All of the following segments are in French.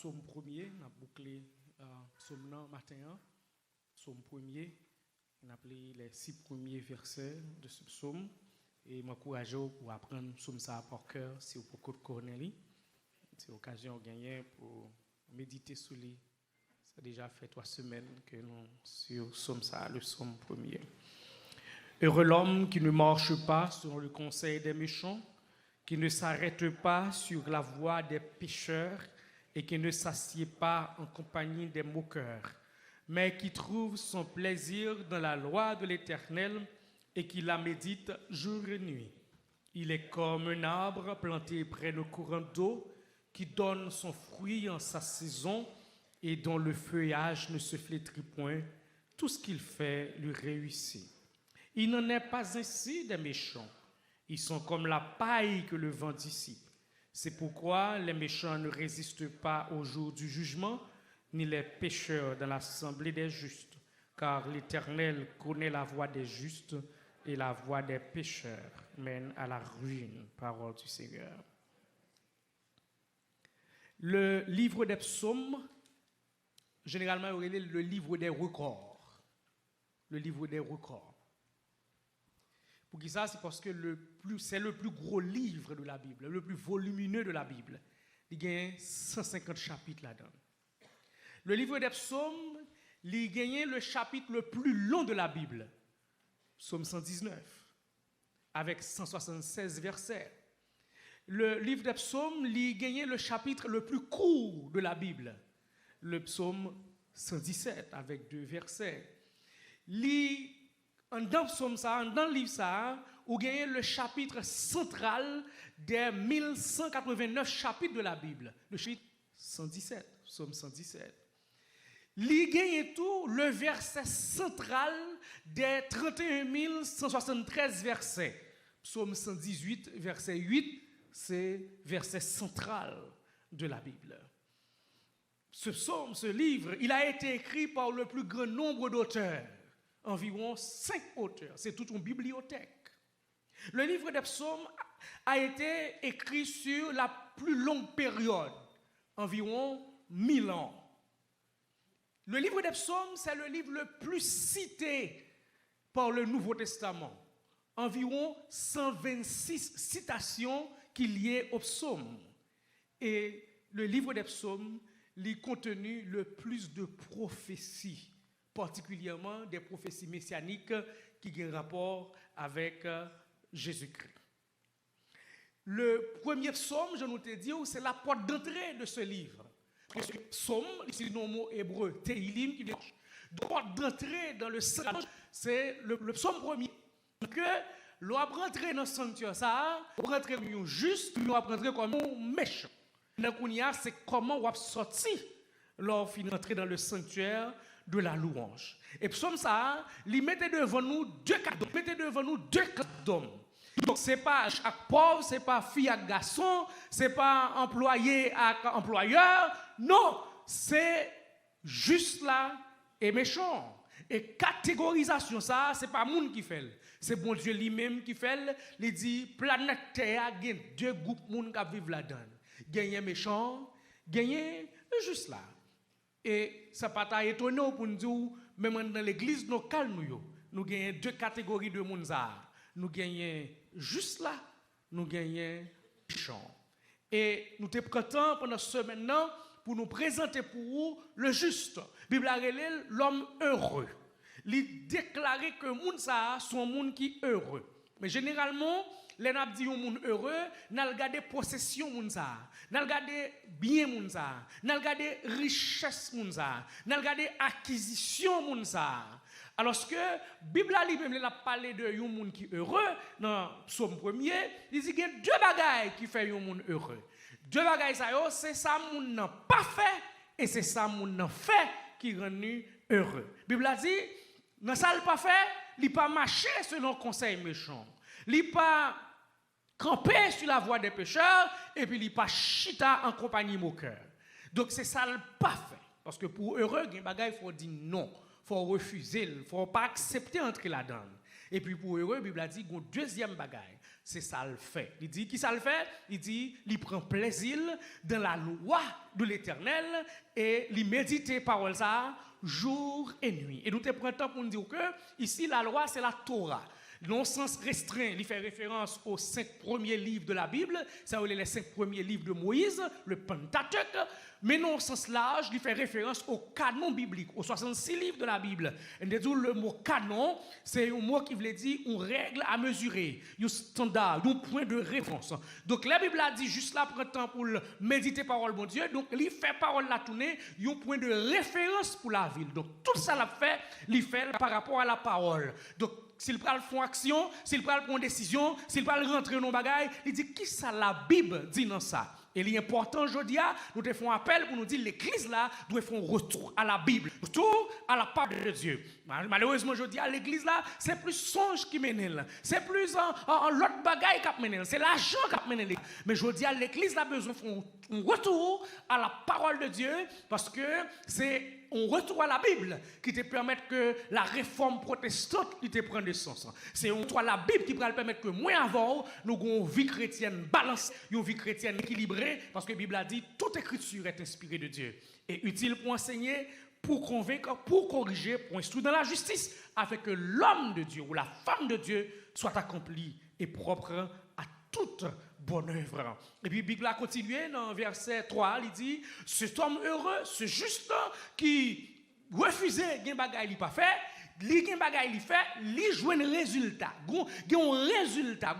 psaume premier, on a bouclé psaume matin, psaume premier, on a appelé les 6 premiers versets de ce psaume et m'encourager pour apprendre psaume ça par cœur si vous pouvez Cornélie. C'est l'occasion de gagner pour méditer sur lui. Ça a déjà fait 3 semaines que nous sur psaume ça, le psaume premier. Heureux l'homme qui ne marche pas selon le conseil des méchants, qui ne s'arrête pas sur la voie des pécheurs et qui ne s'assied pas en compagnie des moqueurs, mais qui trouve son plaisir dans la loi de l'Éternel et qui la médite jour et nuit. Il est comme un arbre planté près de courant d'eau qui donne son fruit en sa saison et dont le feuillage ne se flétrit point. Tout ce qu'il fait lui réussit. Il n'en est pas ainsi des méchants. Ils sont comme la paille que le vent dissipe. C'est pourquoi les méchants ne résistent pas au jour du jugement, ni les pécheurs dans l'assemblée des justes, car l'Éternel connaît la voie des justes et la voie des pécheurs mène à la ruine. Parole du Seigneur. Le livre des psaumes, généralement, on appelle le livre des records. Le livre des records. Pour qui ça, c'est parce que c'est le plus gros livre de la Bible, le plus volumineux de la Bible. Il y a 150 chapitres là-dedans. Le livre des psaumes, il y a le chapitre le plus long de la Bible, psaume 119, avec 176 versets. Le livre des psaumes, il y a le chapitre le plus court de la Bible, le psaume 117, avec 2 versets. Dans le livre ça, vous gagnez le chapitre central des 1189 chapitres de la Bible, le chapitre 117, psaume 117. Il gagne tout le verset central des 31 173 versets. Psaume 118, verset 8, c'est verset central de la Bible. Ce psaume, ce livre, il a été écrit par le plus grand nombre d'auteurs. Environ 5 auteurs. C'est toute une bibliothèque. Le livre des psaumes a été écrit sur la plus longue période, environ 1000 ans. Le livre des psaumes, c'est le livre le plus cité par le Nouveau Testament. Environ 126 citations qu'il y ait aux psaumes. Et le livre des psaumes, il contenu le plus de prophéties, particulièrement des prophéties messianiques qui ont rapport avec Jésus-Christ. Le premier psaume, je nous ai dit, c'est la porte d'entrée de ce livre. Parce que psaume, ici le mot hébreu, Tehilim, qui est la porte d'entrée dans le sanctuaire, c'est le psaume premier. Que l'on va rentrer dans le sanctuaire, ça, on va rentrer comme juste, on va rentrer comme méchant. C'est comment on va sortir lorsqu'on rentrer dans le sanctuaire de la louange. Et psaume ça, il mettait devant nous 2 cadeaux. Mettez devant nous 2 d'hommes. Donc c'est pas chaque pauvre, c'est pas fille à garçon, c'est pas employé à employeur. Non, c'est juste là et méchant. Et catégorisation ça, c'est pas monde qui fait. C'est bon Dieu lui-même qui fait. Il dit planète Terre, il y a 2 groupes monde qui vivent là-dedans. Gagner méchant, gagner juste là. Et ça n'a pas étonné pour nous dire, même dans l'église locale, nous gagnons 2 catégories de monde. Nous gagnons juste là, nous gagnons méchant. Et nous te prenons pendant ce semaine pour nous présenter pour vous le juste. La Bible a relève l'homme heureux. Il déclare que les gens sont des gens qui sont heureux. Mais généralement, les gens disent que les heureux, nous regardons possession, nous regardons bien, nous regardons richesse, nous regardons acquisition. Alors que la Bible a parlé de gens qui sont heureux, dans le psaume premier, il dit qu'il y a 2 bagailles qui font les gens heureux. 2 bagailles, c'est ça que les gens n'ont pas fait et c'est ça que les gens n'ont fait qui rend heureux. La Bible a dit, dans ça qu'il n'a pas fait, il n'a pas marché selon le conseil méchant. Il n'a pas campé sur la voie des pécheurs et puis il n'a pas chita en compagnie moqueur. Donc c'est ça qu'il n'a pas fait. Parce que pour heureux, il faut dire non. Il faut refuser, il ne faut pas accepter d'entrer là-dedans. Et puis pour heureux, la Bible a dit qu'il y a 2e bagaille. C'est ça le fait. Il dit, qui ça le fait? Il dit, il prend plaisir dans la loi de l'Éternel et il médite parole ça jour et nuit. Et nous te prenons temps pour nous dire que ici la loi c'est la Torah. Non sens restreint, il fait référence aux 5 premiers livres de la Bible, ça veut dire les 5 premiers livres de Moïse, le Pentateuque, mais non sens large, il fait référence au canon biblique, aux 66 livres de la Bible. Et le mot canon, c'est un mot qui veut dire une règle à mesurer, un standard, un point de référence. Donc la Bible a dit juste là, prend temps pour méditer parole de Dieu, donc il fait parole la tournée, un point de référence pour la ville. Donc tout ça l'a fait, il fait par rapport à la parole. Donc s'il prend font action, s'il prend une décision, s'il prend rentrer dans le bagage, il dit qui ça la Bible dit dans ça. Et l'important aujourd'hui, nous te faisons appel pour nous dire l'église là doit faire un retour à la Bible, retour à la parole de Dieu. Malheureusement aujourd'hui, l'église là, c'est plus songe qui mène, c'est plus en l'autre bagaille qui mène, c'est l'argent qui mène. Mais aujourd'hui, l'église a besoin de faire un retour à la parole de Dieu parce que c'est un retour à la Bible qui te permet que la réforme protestante te prenne de sens. C'est un retour à la Bible qui va permettre que moins avant, nous avons une vie chrétienne balancée, une vie chrétienne équilibrée, parce que la Bible a dit toute écriture est inspirée de Dieu et utile pour enseigner, pour convaincre, pour corriger, pour instruire dans la justice, afin que l'homme de Dieu ou la femme de Dieu soit accompli et propre à toute bonne œuvre. Et puis, la Bible a continué dans verset 3, il dit, cet homme heureux, ce juste qui refusait un bagage il pas fait, li gen bagay li fait, li joue un résultat. Gon résultat,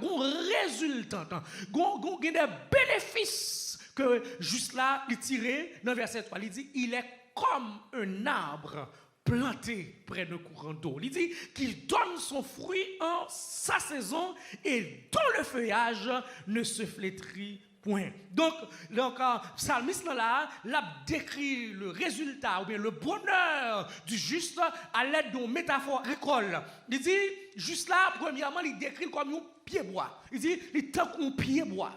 gon des bénéfices que juste là il tiré dans verset 3, il dit il est comme un arbre planté près d'un courant d'eau. Il dit qu'il donne son fruit en sa saison et dont le feuillage ne se flétrit point. Donc psalmiste là, l'a décrit le résultat ou bien le bonheur du juste à l'aide d'une métaphore agricole. Il dit, juste là, premièrement, il décrit comme un pied bois. Il dit, il est comme un pied bois.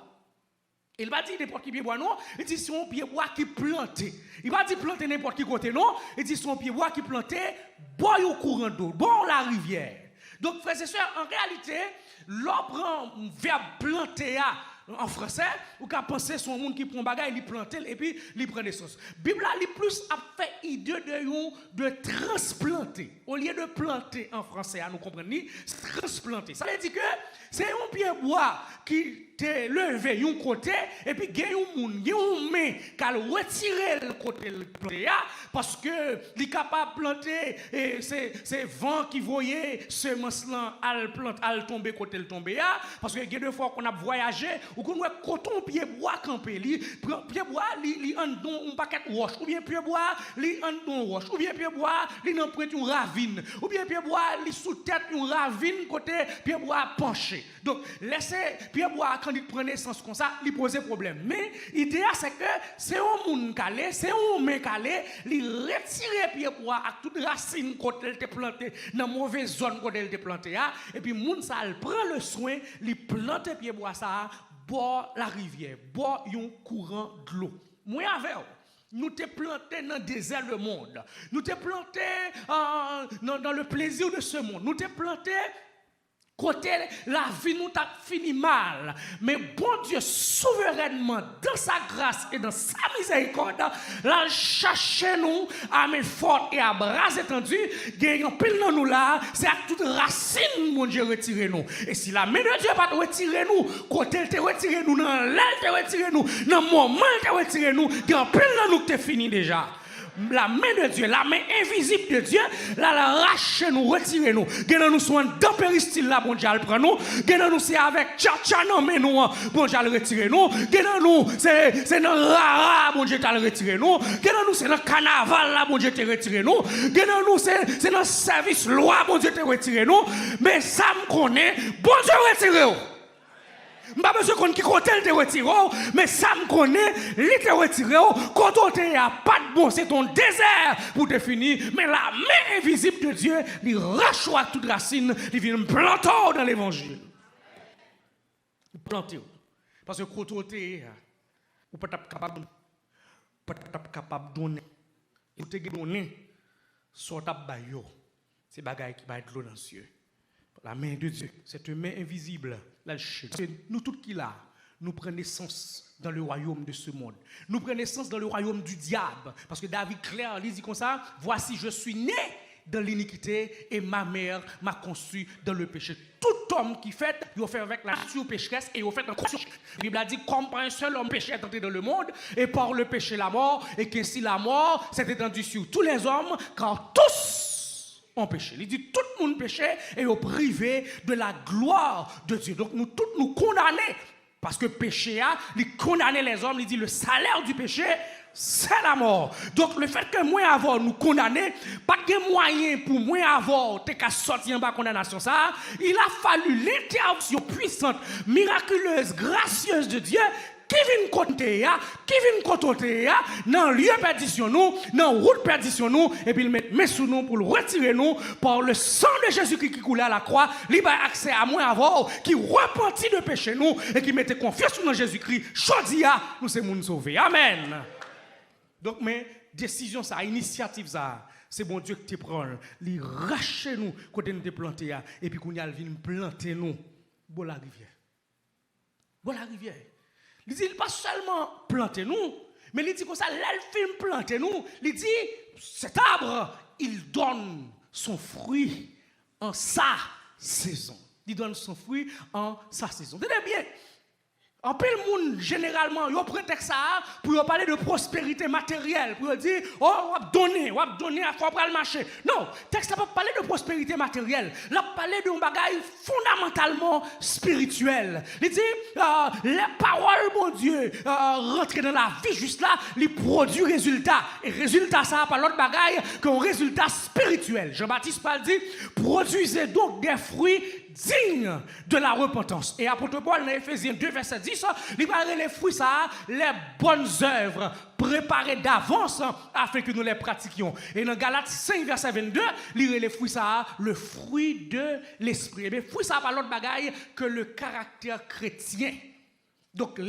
Il va dire n'importe qui pied bois, non. Il dit, c'est un pied bois qui planté. Il va dire planter n'importe qui côté, non. Il dit, c'est un pied bois qui planté, bois au courant d'eau, bon la rivière. Donc, frères et sœurs, en réalité, l'on prend un verbe planter en français, ou qu'à penser son monde qui prend bagage, il plante et puis il prend des sauces. Bible là, il plus a fait idée de transplanter. Au lieu de planter en français, à nous comprendre, transplanter. Ça veut dire que c'est un pied bois qui te levé un côté et puis il y a un main qui a retiré le côté planté parce que il est capable de planter et c'est vent qui voyait semence là al tomber côté le tomber parce que il y a deux fois qu'on a voyagé ou qu'on voit coton pied bois camper pied bois li en don un paquet roche ou bien pied bois li en don roche ou bien pied bois li en prend une ravine ou bien pied bois li sous tête une ravine côté pied bois penché. Donc laissez pied bois quand il prend naissance comme ça, il pose problème. Mais l'idée c'est que c'est un monde calé, c'est un main calé, il retire pied bois avec toute racine côté il te planté dans mauvaise zone côté il te planté et puis monde ça il prend le soin, il plante pied bois ça bord la rivière, bord un courant de l'eau. Moi avec nous te planté dans le désert le monde. Nous te planté dans le plaisir de ce monde. Nous te planté côté la vie nous t'a fini mal, mais bon Dieu souverainement dans sa grâce et dans sa miséricorde, là chercher nous à main forte et à bras étendus, gagnant pile dans nous là, c'est à toute racine mon Dieu retirer nous. Et si la main de Dieu pas retirer nous, côté elle te retirer nous dans l'aile te retirer nous, dans moment te retirer nous, gagnant pile dans nous que t'es fini déjà. La main de Dieu, la main invisible de Dieu, là, l'arrache nous, retire nous. Gardez nous soin dans péristyle là, bon Dieu, le prend nous. Gardez nous, c'est avec tcha non, mais nous, bon Dieu, le retire nous. Gardez nous, c'est dans rara, bon Dieu, le retire nous. Gardez nous, c'est dans carnaval là, bon Dieu, te retire nous. Gardez nous, c'est dans service loi, bon Dieu, te retire nous. Mais ça me connaît, bon Dieu, retire nous. Je ne sais pas besoin qui côté te retire, mais ça me connaît, il te retire, quand tu n'as pas de bon, c'est ton désert pour te finir, mais la main invisible de Dieu, il rachoie toute racine, il vient planter dans l'évangile. Il plante. Parce que quand tu es, ou pas capable de donner, ou te donner, soit ta bayo, c'est bagaille qui va être l'eau dans les cieux. la main de Dieu, cette main invisible, là, nous tous qui là, nous prenons naissance dans le royaume de ce monde. Nous prenons naissance dans le royaume du diable. Parce que David clair, il dit comme ça, voici, je suis né dans l'iniquité et ma mère m'a conçu dans le péché. Tout homme qui fait, il fait avec la nature pécheresse et il fait un conscience. La Bible a dit, comme par un seul homme péché est entré dans le monde et par le péché la mort, et qu'ainsi la mort s'est étendue sur tous les hommes, car tous ont péché. Il dit, tout le monde péché et est privé de la gloire de Dieu. Donc nous tous nous condamnons. Parce que péché il condamne les hommes, il dit le salaire du péché, c'est la mort. Donc le fait que moi avoir nous condamner, pas de moyen pour moi avoir t'es qu'à sortir en bas condamnation ça, il a fallu l'intervention puissante, miraculeuse, gracieuse de Dieu qui vient compter qui vient contenter dans lieu perdition nous, dans route perdition nous et puis il met sous nous pour le retirer nous par le sang de Jésus-Christ qui coulait à la croix, il a accès à moi avoir qui repentit de péché nous et qui mettait confiance dans Jésus-Christ. Chodia, nous c'est moun sauvé. Amen. Donc mais décision ça, initiative ça, c'est bon Dieu qui te prend, il rache nous côté nous te planter et puis qu'on y a vient planter nous bon la rivière. Bon la rivière. Il dit pas seulement planter nous, mais il dit comme ça, l'elfine planter nous, il dit cet arbre, il donne son fruit en sa saison. Il donne son fruit en sa saison. Tenez bien. En peu le monde, généralement, il y a un prétexte pour parler de prospérité matérielle, pour dire, oh, on va donner, à quoi le marché. Non, le texte n'a pas parlé de prospérité matérielle, il a parlé d'un bagage fondamentalement spirituel. Il dit, les paroles, mon Dieu, rentrent dans la vie juste là, ils produisent résultat. Et résultat, ça n'a pas l'autre bagage qu'un résultat spirituel. Jean-Baptiste Paul dit, produisez donc des fruits dignes de la repentance. Et apôtre Paul, dans Éphésiens 2, verset 10, il parle les fruits, ça, les bonnes œuvres préparées d'avance afin que nous les pratiquions. Et dans Galates 5, verset 22, lire les fruits, ça, le fruit de l'esprit. Mais fruit, ça, pas l'autre bagaille que le caractère chrétien. Donc,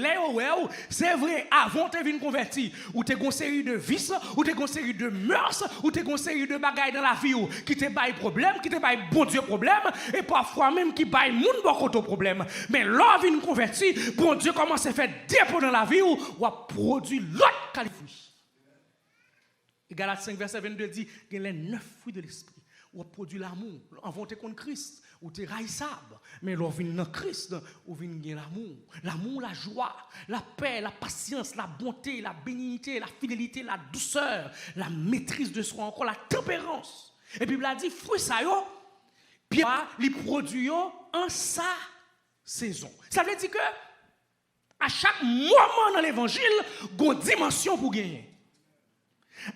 c'est vrai, avant tu es converti, ou tu es une série de vices, ou tu es une série de mœurs, ou tu es une série de bagailles dans la vie qui te baille problème, qui te baille bon Dieu problème, et parfois même qui baille moun beaucoup de problème. Mais là, vient converti, bon Dieu commence à faire dépôt dans la vie ou a produit l'autre qualité. Et Galates 5, verset 22 dit qu'il y a les 9 fruits de l'esprit. Ou a produit l'amour, inventé contre Christ, ou t'es raissable. Mais l'on vient dans Christ, ou vient gagner l'amour. L'amour, la joie, la paix, la patience, la bonté, la bénignité, la fidélité, la douceur, la maîtrise de soi, encore la tempérance. Et puis il a dit, fruit ça yo, puis les produits en sa saison. Ça veut dire que à chaque moment dans l'évangile, il y a une dimension pour gagner.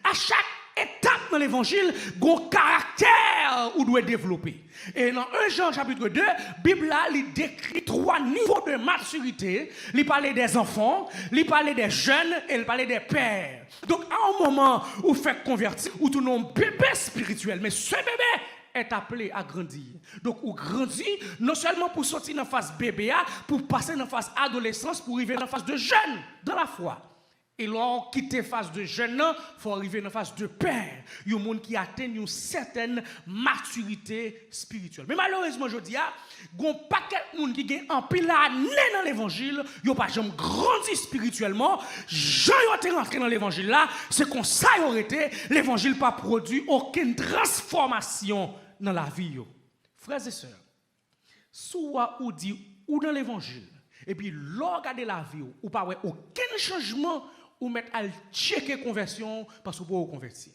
À chaque étape dans l'évangile, il y a un caractère où doit développer. Et dans 1 Jean chapitre 2, la Bible il décrit 3 niveaux de maturité. Il parle des enfants, il parle des jeunes et il parle des pères. Donc à un moment où vous faites convertir, où tout le monde bébé spirituel, mais ce bébé est appelé à grandir. Donc, on grandit non seulement pour sortir dans la phase bébé, pour passer dans la phase adolescence, pour arriver dans la phase de jeune dans la foi. Et lorsqu'on quitte la phase de jeune, il faut arriver dans la phase de père. Il y a des gens qui atteignent une certaine maturité spirituelle. Mais malheureusement, je dis, il y a un paquet de gens qui ont un pile année dans l'évangile, ils n'ont pas jamais grandi spirituellement. Jean est rentré dans l'évangile là, c'est qu'on ça aurait été, l'évangile n'a pas produit aucune transformation dans la vie. Frères et sœurs, soit ou dit ou dans l'évangile, et puis regardez la vie, ou pas aucun changement, ou mettre à checker conversion parce que vous pouvez convertir.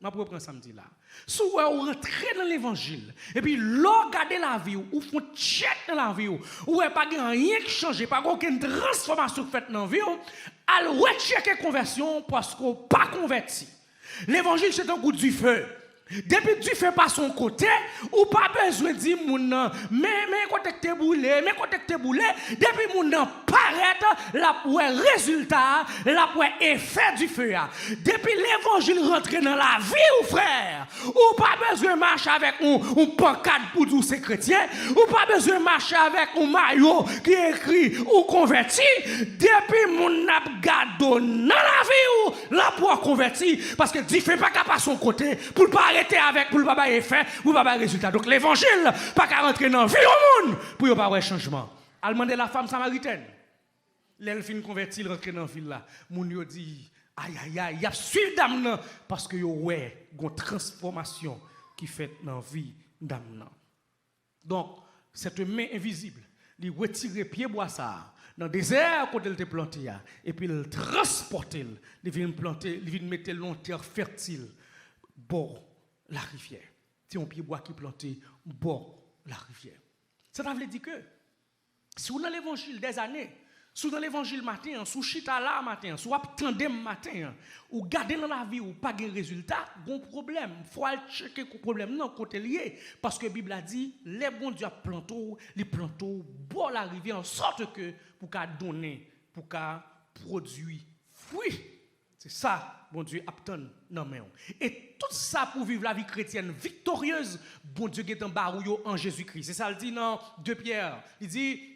Je vais prendre samedi là. Si vous rentrez dans l'évangile, et puis regardez la vie, ou font check dans la vie, ou pas rien qui change, pas aucune transformation faite dans la vie, allez rechecker conversion parce que vous pas converti. L'évangile c'est un coup du feu. Depuis que tu fais pas son côté, ou pas besoin de dire mon mais côté que tu boulé, mais côté que tu boulé, depuis mon paraît la résultat, la effet du feu. Depuis l'évangile rentre dans la vie ou frère, ou pas besoin de marcher avec un pancarte pour dire c'est chrétien, ou pas besoin de marcher avec un maillot qui écrit ou converti, depuis mon abgado dans la vie ou la pour converti parce que Dieu fait pas qu'à pas son côté pour pas arrêter avec pour le pas effet, pour pas résultat. Donc l'évangile pas qu'à rentrer dans la vie au monde pour ne pas avoir changement. Elle demande la femme samaritaine. L'elfine convertie, elle rentre dans la ville là. Moun yo dit aïe aïe aïe, y a suivi dame parce que yo ouais, une transformation qui fait dans la vie dame. Donc cette main invisible, il retire pied bois ça dans le désert quand elle était plantée et puis il transporte, il vient planter, il vient mettre l'on terre fertile bord la rivière. C'est un pied bois qui planté bord la rivière. Ça veut dire que si vous dans l'évangile des années, si dans l'évangile matin, sous chita là matin, sous tandem matin, ou garder dans la vie ou pas de résultat, bon problème. Faut aller checker le problème non côté lié parce que la Bible a dit les bons Dieu planto, les planto bon la rivière en sorte que pour qu'a donner, pour qu'a produire fruit. C'est ça bon Dieu attend non mais et tout ça pour vivre la vie chrétienne victorieuse, bon Dieu est en barouille en Jésus-Christ. C'est ça le dit dans 2 Pierre. Il dit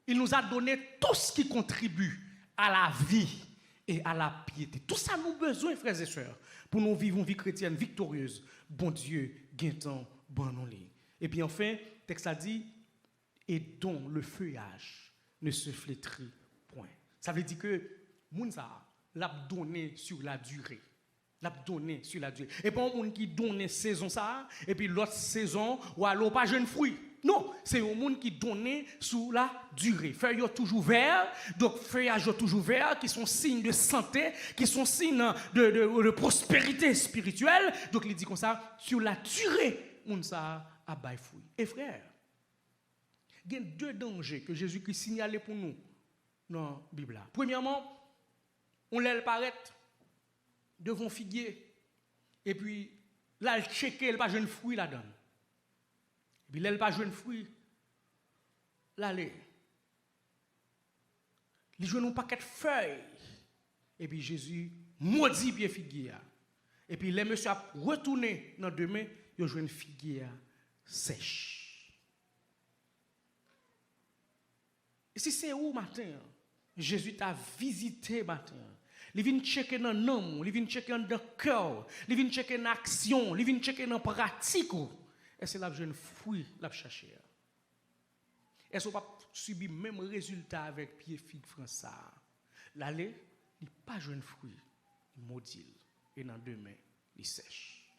il nous a donné tout ce qui contribue à la vie et à la piété. Tout ça nous besoin, frères et sœurs, pour nous vivre une vie chrétienne victorieuse. Bon Dieu, guettant, bon nous. Et puis enfin, le texte a dit, et dont le feuillage ne se flétrit point. Ça veut dire que Mounsa l'a donné sur la durée. L'a donné sur la durée. Et pas un monde qui donne saison ça, et puis l'autre saison, ou alors pas jeune fruit. Non, c'est un monde qui donne sous la durée. Feuilles toujours vert, donc feuillages toujours vert, qui sont signes de santé, qui sont signes de prospérité spirituelle. Donc il dit comme ça, sur la durée, on ça a bail fruit. Et frère, il y a 2 dangers que Jésus-Christ signalait pour nous dans la Bible. Premièrement, on l'aile paraître devant figuier, et puis là, il checker, il pas jeune fruit là-dedans. Puis là, il pas jeune fruit. Là, il joue un paquet de feuilles. Et puis Jésus maudit pied figuier. Et puis les messieurs a retourné dans demain, il joue une figuier sèche. Et si c'est où matin, Jésus t'a visité matin. Il vient checker dans l'âme, il vient checker dans le cœur, il vient checker dans l'action, il vient checker dans la pratique. Et c'est là que je ne fruit la chercher. Est-ce qu'on pas subir le même résultat avec pied figue français? L'aller, il n'est pas jeune fruit, il maudit. Et dans 2 mains, il sèche.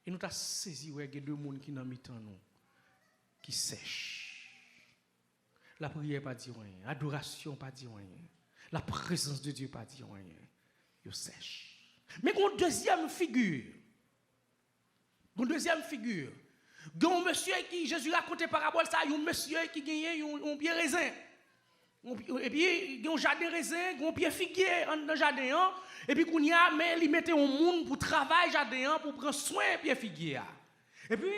Et nous avons saisi, il y a 2 personnes qui n'ont pas nous, qui sèchent. La prière pas dit rien, l'adoration pas dit rien, la présence de Dieu pas dit rien. Il sèche. Mais une deuxième figure. Une deuxième figure. Un monsieur qui, Jésus racontait parabole ça, un monsieur qui gagnait un pied raisin. Et puis, il y a un jardin raisin, un pied figuier dans le jardin. Et puis, il mettait un monde pour travailler jardin, pour prendre soin de pied figuier. Et puis,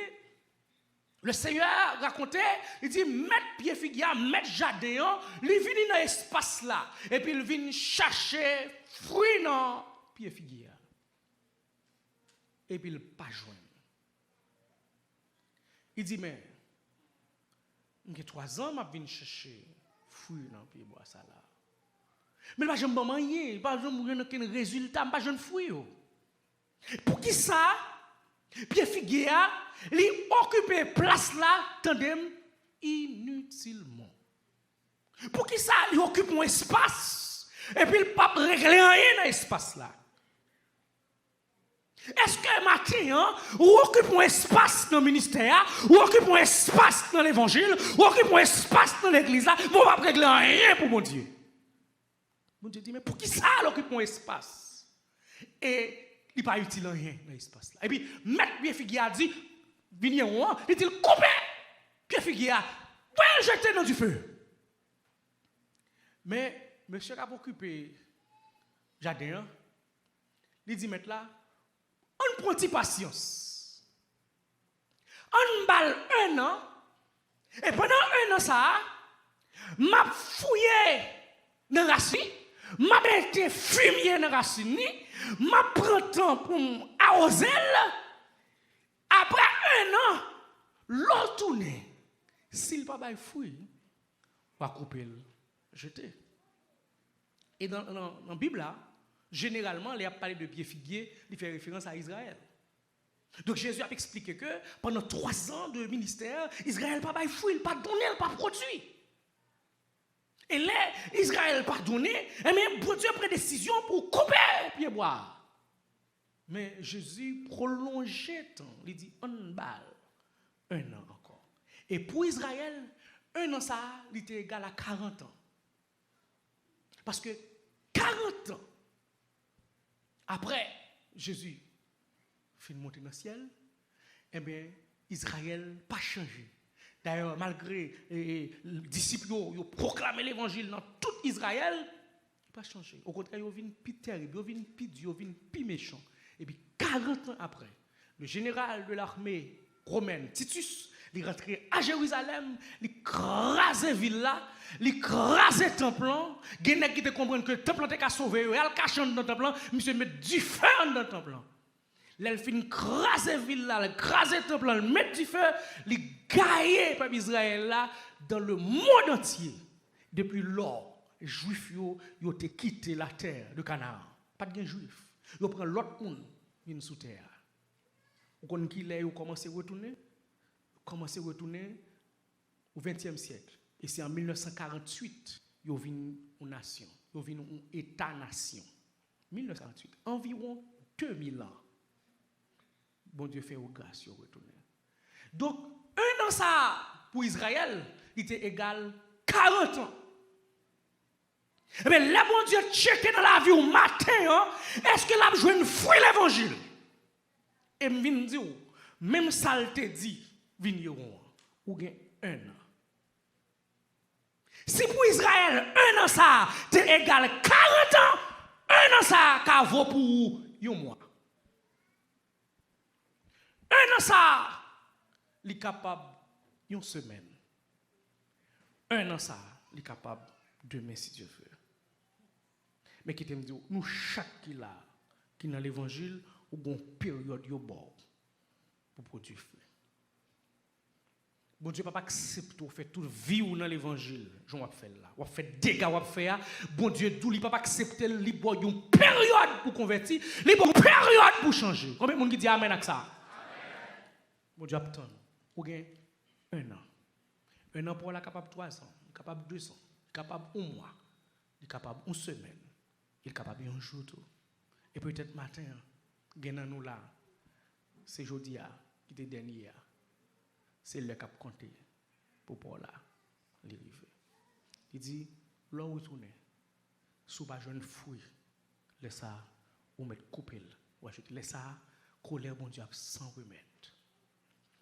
le Seigneur racontait, il dit, mettre pied figuier, mettre jardin, il vient dans l'espace là. Et puis, il vient chercher fruit dans pied figuier. Et puis, il ne pas joindre. Il dit, mais, il y a 3 ans, je viens chercher fruit dans le pied bois ça là. Mais je ne peux pas manger, je ne peux pas résultat, je ne peux pas jeune fruit. Pour qui ça, pied figuier, il occupe place là, tandem, inutilement. Pour qui ça, il occupe un espace, et puis il ne peut pas régler rien dans l'espace là. Est-ce que matin, ou occupe un espace dans le ministère, ou occupe un espace dans l'évangile, ou occupe un espace dans l'église, là, vous ne pouvez pas régler rien pour mon Dieu. Mon Dieu dit, mais pour qui ça, il occupe un espace? Et il n'est pas utile rien dans l'espace là. Et puis, mettre pied figuier a dit, venez on, il dit, coupez pied figuier, ouais, jeter dans du feu. Mais, monsieur a occupé jardin, il dit, mettre là, on prend une patience. On balle 1 an. Et pendant 1 an, ça, m'a fouillé dans la racine, m'a été fumier dans la racine, m'a pris temps pour arroser. Après 1 an, l'autre tourne. S'il pas bail fruit, va couper le jeter. Et dans la Bible là, généralement, les a parlé de pied figuier, il fait référence à Israël. Donc Jésus a expliqué que pendant 3 ans de ministère, Israël n'a pas fruit, pas donné, pas produit. Et là, Israël n'a pas donné, mais Dieu a pris décision pour couper pied bois. Mais Jésus prolongeait le temps. Il dit, on balle 1 an encore. Et pour Israël, 1 an ça, il était égal à 40 ans. Parce que 40 ans après Jésus fin monter dans le ciel, eh bien, Israël n'a pas changé. D'ailleurs, malgré les disciples ont proclamé l'évangile dans tout Israël, il n'a pas changé. Au contraire, ils viennent plus terribles, ils viennent plus durs, ils viennent plus méchants. Et puis, 40 ans après, le général de l'armée romaine, Titus, il est rentré à Jérusalem, il crasait la ville là, il crasait le temple. Il y a qui te comprennent que le temple était sauvé, il a caché dans le temple, monsieur met du feu dans le temple. Il fin craser la ville là, craser le temple, mettre du feu, il gagne le peuple Israël là dans le monde entier. Depuis lors, les Juifs ont quitté la terre de Canaan. Pas de Juifs. Ils prennent l'autre monde viennent sous terre. Vous connaissez qui là, ils commencé à retourner? Commencé à retourner au XXe siècle. Et c'est en 1948 ils ont vu une nation, ils ont vu un État-nation. 1948, environ 2000 ans. Bon Dieu fait aux grâce, ils ont retourné. Donc, 1 an ça pour Israël, il était égal 40 ans. Mais là, bon Dieu, checker dans la vie au matin, hein, est-ce que là, je vais fruit l'évangile? Et je viens dire, même ça te dit, vigneron, ou bien 1 an. Si pour Israël, 1 an ça, c'est égal 40 ans, 1 an ça, ça vaut pour 1 mois. 1 an ça, il est capable d'une semaine. 1 an ça, il est capable demain si Dieu veut. Mais qui t'aime dire, nous chaque qui là, qui dans l'évangile, ou une période yo bord pour produire fruit. Bon Dieu pas accepter ou faire toute vie ou dans l'évangile, j'en va faire là. Ou fait dégâts ou faire, bon Dieu d'où il pas accepter li bo une période pour convertir, li bo période pour changer. Combien de monde qui dit amen avec ça? Amen. Bon Dieu attend. Ou gain 1 an. 1 an pour la capable 3 ans, capable 2 ans, capable 1 mois, il capable 1 semaine, il capable 1 jour tout. Et peut-être matin, gain nous là. C'est jeudi qui était dernier. C'est le cap compté pour Paul là, l'arriver. Il dit, l'on retourne, sous pas jeune fruit, laisse ça, ou mettre couper, ou acheter, laisse ça, colère bon Dieu sans remède.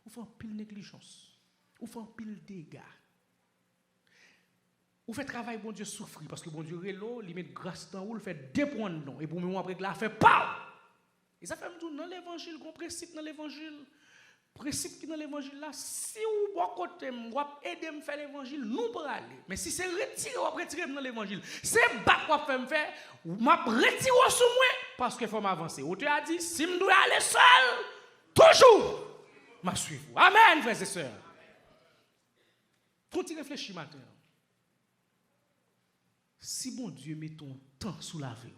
Ou fait un pile négligence, ou fait un pile dégâts. Ou fait travail bon Dieu souffrir, parce que bon Dieu relo, il met grâce dans ou, il fait dépendre non, et pour moi après la fait pas. Et ça fait me dire dans l'évangile, qu'on principe dans l'évangile. Principe qui dans l'évangile là, si ou bon côté m'wa aider me faire l'évangile, nous pour aller. Mais si c'est retirer dans l'évangile, c'est bac quoi faire me faire, m'a retirer sous moi parce que faut m'avancer. Ou tu as dit si me dois aller seul, toujours m'a suivre. Amen frères et sœurs. Quand tu réfléchis matin. Si bon Dieu met ton temps sous la vie.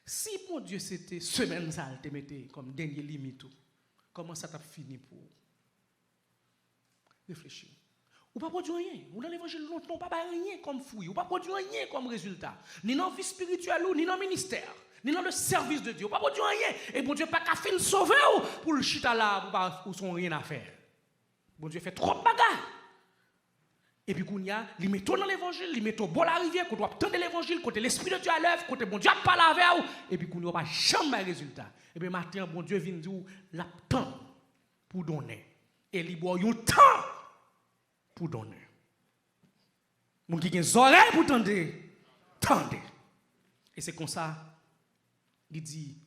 Si bon Dieu c'était semaine ça te mettait comme dernier limite. Comment ça t'a fini pour réfléchir? Ou pas produire rien. Ou dans l'évangile, non pas rien comme fouille. Ou pas produire rien comme résultat. Ni dans la vie spirituelle, ni dans le ministère, ni dans le service de Dieu. Ou pas produire rien. Et bon Dieu pas qu'à fin sauver pour le chita là, pour son rien à faire. Bon Dieu fait trop de bagarre. Et puis, il met tout dans l'évangile, il met tout bon la rivière, qu'on doit attendre l'évangile, côté l'esprit de Dieu à l'œuvre, côté bon Dieu a parlé avec vous. Et puis, qu'on n'a pas jamais de résultat. Et bien, maintenant, bon Dieu vient dire, il a temps pour donner. Et il a un temps pour donner. Mon qui a des oreilles pour tendre, tendez. Et c'est comme ça, il dit,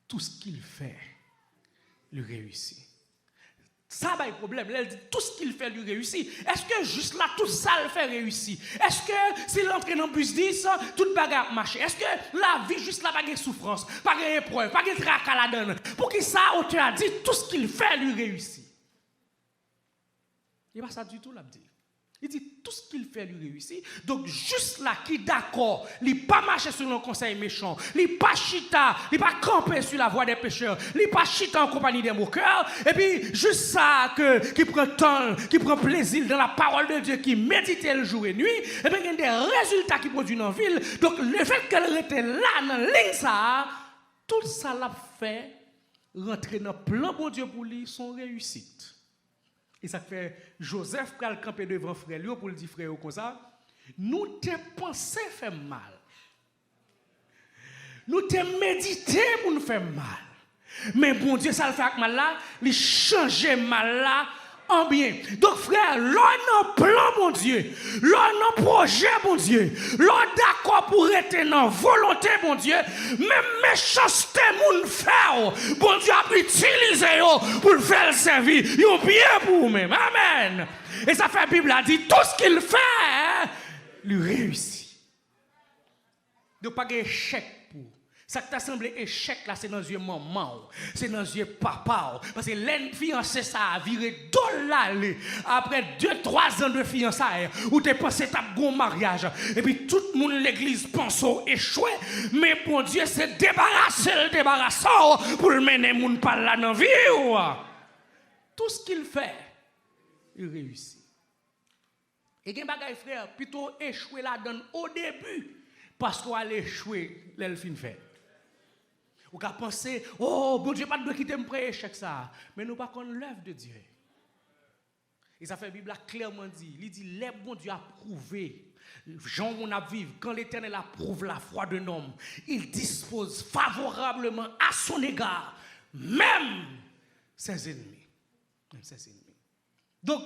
tout ce qu'il fait, il réussit. Ça va le problème. Elle dit tout ce qu'il fait lui réussit. Est-ce que juste là, tout ça le fait réussir? Est-ce que s'il entre dans le bus 10, toute bagarre marche? Est-ce que la vie juste là, pas de souffrance, pas de épreuve, pas de tracas là-dedans? Pour qui ça, auteur a dit tout ce qu'il fait lui réussit? Il n'est pas ça du tout, là, dit. Il dit tout ce qu'il fait lui réussit. Donc juste là qui d'accord, il pas marcher sur le conseil méchant, il pas chita, il pas camper sur la voie des pécheurs, il pas chita en compagnie des moqueurs. Et puis juste ça qui prend temps, qui prend plaisir dans la parole de Dieu, qui médite le jour et nuit. Et bien il y a des résultats qui produisent dans la ville. Donc le fait qu'elle était là dans la ligne ça, tout ça l'a fait rentrer dans le plan de Dieu pour lui son réussite. Et ça fait Joseph qui a campé devant frère pour le dire frère comme ça, nous te pensé faire mal. Nous te médité pour nous faire mal. Mais bon Dieu ça le fait avec mal là, il change mal là en bien. Donc frère, l'on a plan bon Dieu, l'on a projet bon Dieu, l'on d'accord pour être dans volonté bon Dieu, même méchanceté moun faire, bon Dieu a utilisé pour le faire servir, yon bien pour vous-même. Amen. Et ça fait la Bible a dit tout ce qu'il fait, lui réussit. Donc pas d'échec pour. Ça qui t'a semblé échec là, c'est dans les yeux maman, c'est dans les yeux papa. Parce que l'un fiancé ça a viré $, après 2-3 ans de fiançailles, où tu pensé t'as bon mariage. Et puis tout le monde l'église pense au échoué, mais pour Dieu c'est débarrassant pour le mener moun par là dans la vie. Tout ce qu'il fait, il réussit. Et gen bagay frère, plutôt échoué là donne au début, parce qu'on a échoué, l'elfine fait. Ou qu'à penser, oh, bon Dieu, pas de quitter me prêcher échec ça. Mais nous pas connaître l'œuvre de Dieu. Et ça fait la Bible a clairement dit, il dit, les bon Dieu a prouvé, Jean on a vivre, quand l'Éternel approuve la foi d'un homme, il dispose favorablement à son égard, même ses ennemis. Même ses ennemis. Donc,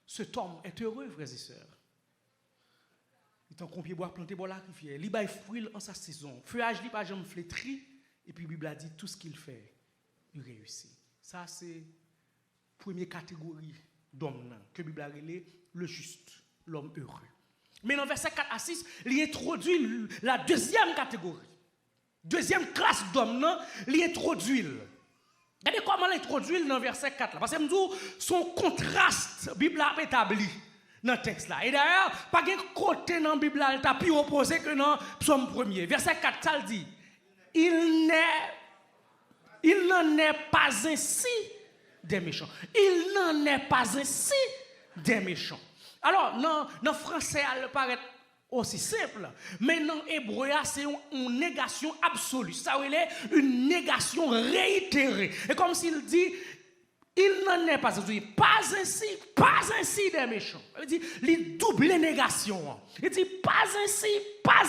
cet homme est heureux, frères et sœurs. Il est en compier bois planté bois la rivière, il baille fruit en sa saison, feuillage li pas jamais flétri. Et puis la Bible a dit tout ce qu'il fait, il réussit. Ça c'est la première catégorie d'homme que la Bible a relé, le juste, l'homme heureux. Mais dans verset 4 à 6, il introduit la deuxième catégorie. Deuxième classe d'homme, il introduit. Regardez comment il introduit dans verset 4. Parce que son contraste, la Bible a établi dans le texte là. Et d'ailleurs, pas de côté dans la Bible, il a plus opposé que dans le psaume 1er. Verset 4, ça le dit. Il n'en est pas ainsi des méchants. Il n'en est pas ainsi des méchants. Alors, dans français, elle paraît aussi simple, mais dans hébreu, c'est une négation absolue. Ça veut dire une négation réitérée. Et comme s'il dit, il n'en est pas ainsi des méchants. Il dit, il double négation. Il dit, pas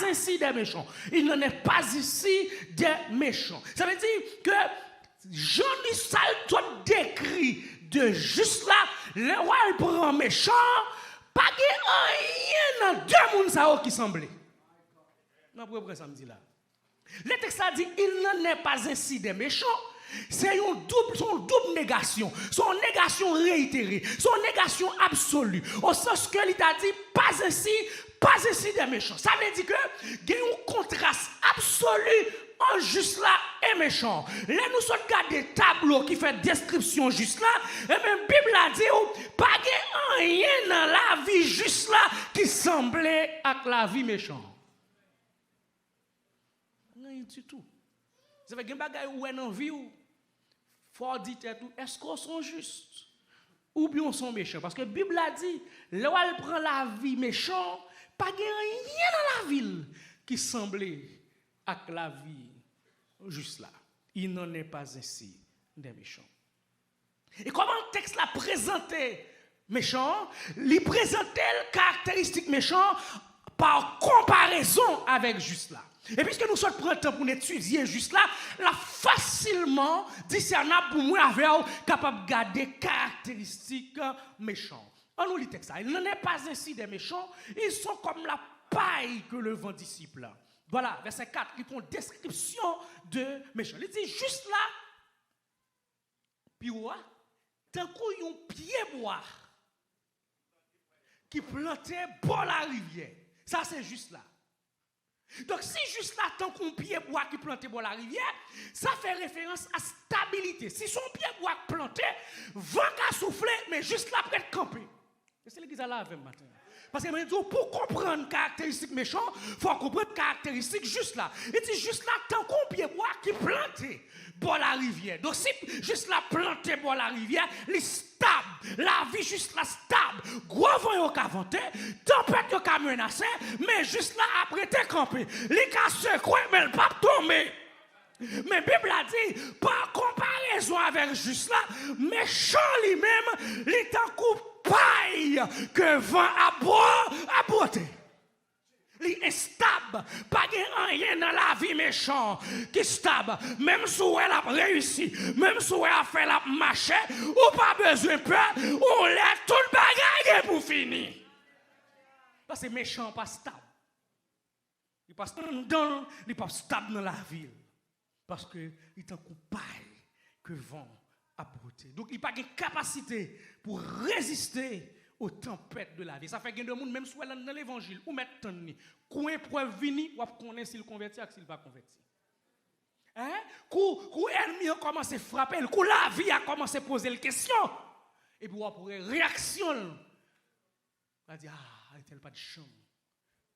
ainsi des méchants. Il n'en est pas ici des méchants. Ça veut dire que Jean-Michel tout décrit de juste là, le roi il prend méchant, pas rien dans deux mondes qui semblaient. Non, pourquoi ça me dit là? Le texte a dit, il n'en est pas ainsi des méchants. C'est une double négation. Son négation réitérée. Son négation absolue. Au sens que il t'a dit, pas ainsi des méchants. Ça veut dire que il y a un contraste absolu entre juste là et méchant. Là, nous sommes des tableaux qui font description juste là. Et même la Bible a dit, pas rien dans la vie juste là qui semblait avec la vie méchante. Rien du tout. Ça veut dire que vous avez une vie où faut dire est-ce qu'on sont justes ou bien on sont méchants? Parce que la Bible a dit, là où elle prend la vie méchante, pas rien dans la ville qui semblait avec la vie juste là. Il n'en est pas ainsi des méchants. Et comment le texte l'a présenté méchant? Il présentait les caractéristiques méchantes par comparaison avec juste là. Et puisque nous sommes pris le temps pour étudier juste là, là facilement discernable pour moi avec capable de garder caractéristiques méchantes. On nous lit le texte. Il n'en est pas ainsi des méchants, ils sont comme la paille que le vent dissipe. Voilà, verset 4, qui font description de méchants. Il dit juste là, puis tant qu'on un pied bois qui plantait pour la rivière. Ça c'est juste là. Donc, si juste là, tant qu'on pied bois qui planté dans la rivière, ça fait référence à stabilité. Si son pied bois planté, vent a soufflé, mais juste là, près de camper. C'est l'église là avec matin. Parce que pour comprendre caractéristique méchant, il faut comprendre caractéristique juste là. Et dit juste là, tant qu'on pied bois qui planté bois la rivière. Donc si juste là planté bois la rivière, les stable, la vie juste là stable. Gros vent yo ka vente, tempête yo ka menacé, mais juste là après t'es campé. Les cas secoué mais le pas tomber. Mais Bible a dit, par comparaison avec juste là, méchant lui-même, il est en coup paille que vent à boire, à botter. Il est stable, pas de rien dans la vie méchant qui est stable. Même si elle a réussi, même si elle a fait la marche, ou pas besoin de peur, on lève tout le bagage pour finir. Parce que méchant pas stable. Il pas stable dans la ville. Parce qu'il est en coup paille que vent a brouté. Donc il n'a pas de capacité pour résister aux tempêtes de la vie. Ça fait que de monde, même si on est dans l'évangile, ou maintenant, quand épreuve vini, ou connaît s'il convertit ou s'il va convertir. Hein? Quand l'ennemi a commencé à frapper, quand la vie a commencé à poser des questions, et puis on pourrait réaction. On va dire, ah, il n'y a pas de chambre